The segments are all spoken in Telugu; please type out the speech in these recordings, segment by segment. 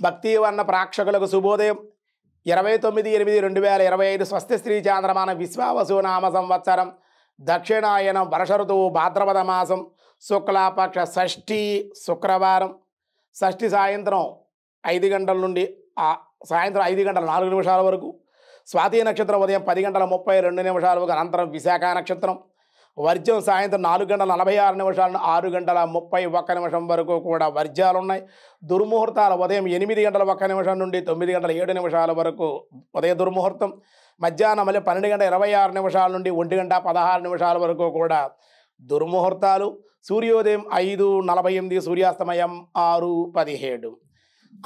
భక్తివర్ణ ప్రేక్షకులకు శుభోదయం. 29/8/2025 స్వస్తి శ్రీ చాంద్రమాన విశ్వావసు నామ సంవత్సరం దక్షిణాయనం వర్ష ఋతువు భాద్రపద మాసం శుక్లపక్ష షష్ఠి శుక్రవారం. షష్ఠి సాయంత్రం 5 గంటల నుండి సాయంత్రం 5 గంటల 4 నిమిషాల వరకు. స్వాతి నక్షత్రం ఉదయం 10 గంటల 32 నిమిషాల వరకు. అనంతరం విశాఖ నక్షత్రం. వర్జ్యం సాయంత్రం 4 గంటల 46 నిమిషాల నుండి 6 గంటల 31 నిమిషం వరకు కూడా వర్జ్యాలు ఉన్నాయి. దుర్ముహూర్తాలు ఉదయం 8 గంటల 1 నిమిషం నుండి 9 గంటల 7 నిమిషాల వరకు ఉదయ దుర్ముహూర్తం. మధ్యాహ్నం మళ్ళీ 12 గంటల 26 నిమిషాల నుండి 1 గంట 16 నిమిషాల వరకు కూడా దుర్ముహూర్తాలు. సూర్యోదయం 5:48, సూర్యాస్తమయం 6:17.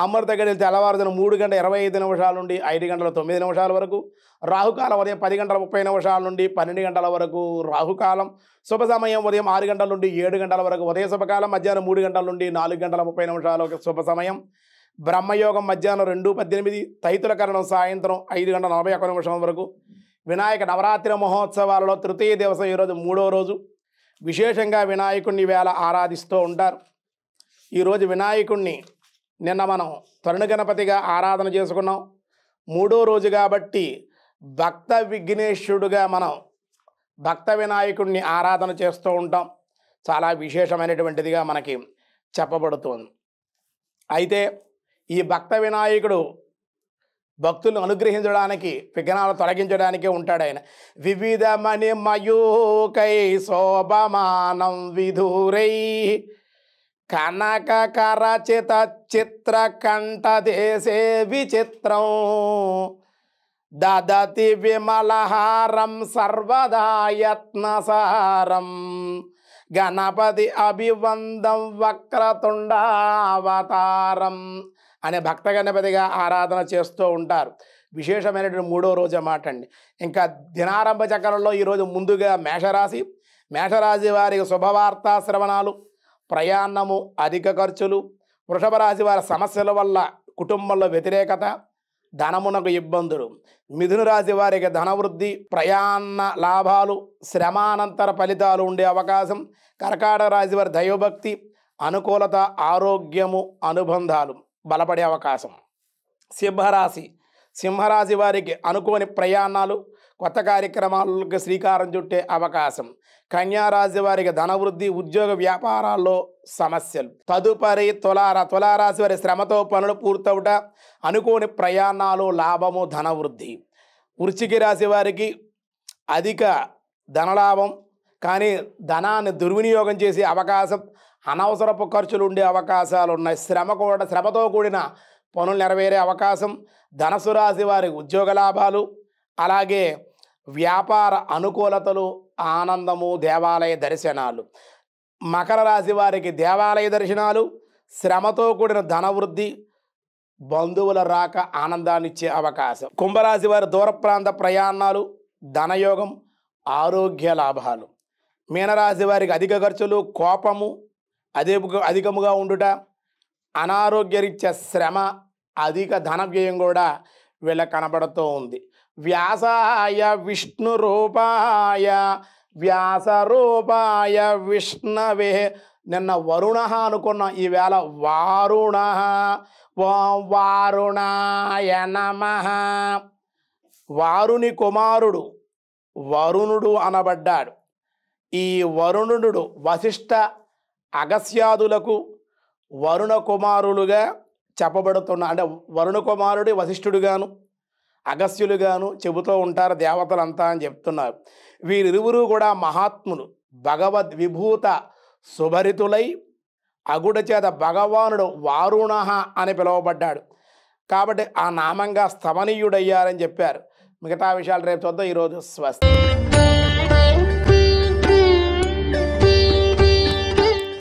అమృత గడియలు తెల్లవారుజామున 3 గంటల 25 నిమిషాల నుండి 5 గంటల 9 నిమిషాల వరకు. రాహుకాలం ఉదయం 10 గంటల 30 నిమిషాల నుండి 12 గంటల వరకు రాహుకాలం. శుభ సమయం ఉదయం 6 గంటల నుండి 7 గంటల వరకు ఉదయ శుభకాలం. మధ్యాహ్నం 3 గంటల నుండి 4 గంటల 30 నిమిషాల శుభ సమయం. బ్రహ్మయోగం మధ్యాహ్నం 2:18. తైతుల కరణం సాయంత్రం 5 గంటల 41 నిమిషం వరకు. వినాయక నవరాత్రి మహోత్సవాలలో తృతీయ దివసం ఈరోజు 3వ రోజు. విశేషంగా వినాయకుడిని వేళ ఆరాధిస్తూ ఉంటారు. ఈరోజు వినాయకుడిని నిన్న మనం తరుణ గణపతిగా ఆరాధన చేసుకున్నాం. 3వ రోజు కాబట్టి భక్త విఘ్నేశ్వరుడుగా మనం భక్త వినాయకుడిని ఆరాధన చేస్తూ ఉంటాం. చాలా విశేషమైనటువంటిదిగా మనకి చెప్పబడుతుంది. అయితే ఈ భక్త వినాయకుడు భక్తులను అనుగ్రహించడానికి, విఘ్నాలు తొలగించడానికే ఉంటాడు ఆయన. వివిధ మణిమయూకై శోభమానం విధూరై కనక కరచిత చిత్ర కంఠ దేశే విచిత్రం దదతి విమలహారం సర్వదాయత్నసారం గణపతి అభివందం వక్రతుండావతారం అనే భక్త గణపతిగా ఆరాధన చేస్తూ ఉంటారు. విశేషమైనటువంటి 3వ రోజు అన్నమాట అండి. ఇంకా దినారంభ చక్రంలో ఈరోజు ముందుగా మేషరాశి. మేషరాశి వారికి శుభవార్తా శ్రవణాలు, ప్రయాణము, అధిక ఖర్చులు. వృషభ రాశి వారి సమస్యల వల్ల కుటుంబంలో వ్యతిరేకత, ధనమునకు ఇబ్బందులు. మిథున రాశి వారికి ధనవృద్ధి, ప్రయాణ లాభాలు, శ్రమానంతర ఫలితాలు ఉండే అవకాశం. కర్కాటక రాశి వారి దైవభక్తి, అనుకూలత, ఆరోగ్యము, అనుబంధాలు బలపడే అవకాశం. సింహరాశి వారికి అనుకోని ప్రయాణాలు, కొత్త కార్యక్రమాలకు శ్రీకారం చుట్టే అవకాశం. కన్యారాశి వారికి ధనవృద్ధి, ఉద్యోగ వ్యాపారాల్లో సమస్యలు. తదుపరి తులారాశి వారి శ్రమతో పనులు పూర్తవుట, అనుకోని ప్రయాణాలు, లాభము, ధనవృద్ధి. వృశ్చిక రాశి వారికి అధిక ధనలాభం, కానీ ధనాన్ని దుర్వినియోగం చేసే అవకాశం, అనవసరపు ఖర్చులు ఉండే అవకాశాలు ఉన్నాయి. శ్రమతో కూడిన పనులు నెరవేరే అవకాశం. ధనుసు రాశి వారికి ఉద్యోగ లాభాలు, అలాగే వ్యాపార అనుకూలతలు, ఆనందము, దేవాలయ దర్శనాలు. మకర రాశి వారికి దేవాలయ దర్శనాలు, శ్రమతో కూడిన ధనవృద్ధి, బంధువుల రాక ఆనందాన్ని ఇచ్చే అవకాశం. కుంభరాశి వారి దూర ప్రాంత ప్రయాణాలు, ధనయోగం, ఆరోగ్య లాభాలు. మీనరాశి వారికి అధిక ఖర్చులు, కోపము అధికముగా ఉండుట, అనారోగ్యరీత్యా శ్రమ, అధిక ధన వ్యయం కూడా వీళ్ళకి కనబడుతూ ఉంది. వ్యాసాయ విష్ణు రూపాయ వ్యాస రూపాయ విష్ణవే. నిన్న వరుణ అనుకున్న ఈవేళ వారుణ. ఓం వారుణాయ నమః. వారుని కుమారుడు వరుణుడు అనబడ్డాడు. ఈ వరుణుడు వశిష్ఠ అగస్యాదులకు వరుణ కుమారులుగా చెప్పబడుతున్న, అంటే వరుణ కుమారుడి వశిష్ఠుడుగాను అగస్యులుగాను చెబుతూ ఉంటారు దేవతలంతా అని చెప్తున్నారు. వీరిరువురు కూడా మహాత్ములు, భగవద్విభూత శుభరితులై అగుడ చేత భగవానుడు వారుణ అని పిలువబడ్డాడు. కాబట్టి ఆ నామంగా స్తమనీయుడయ్యారని చెప్పారు. మిగతా విషయాలు రేపు చూద్దాం. ఈరోజు స్వస్తి.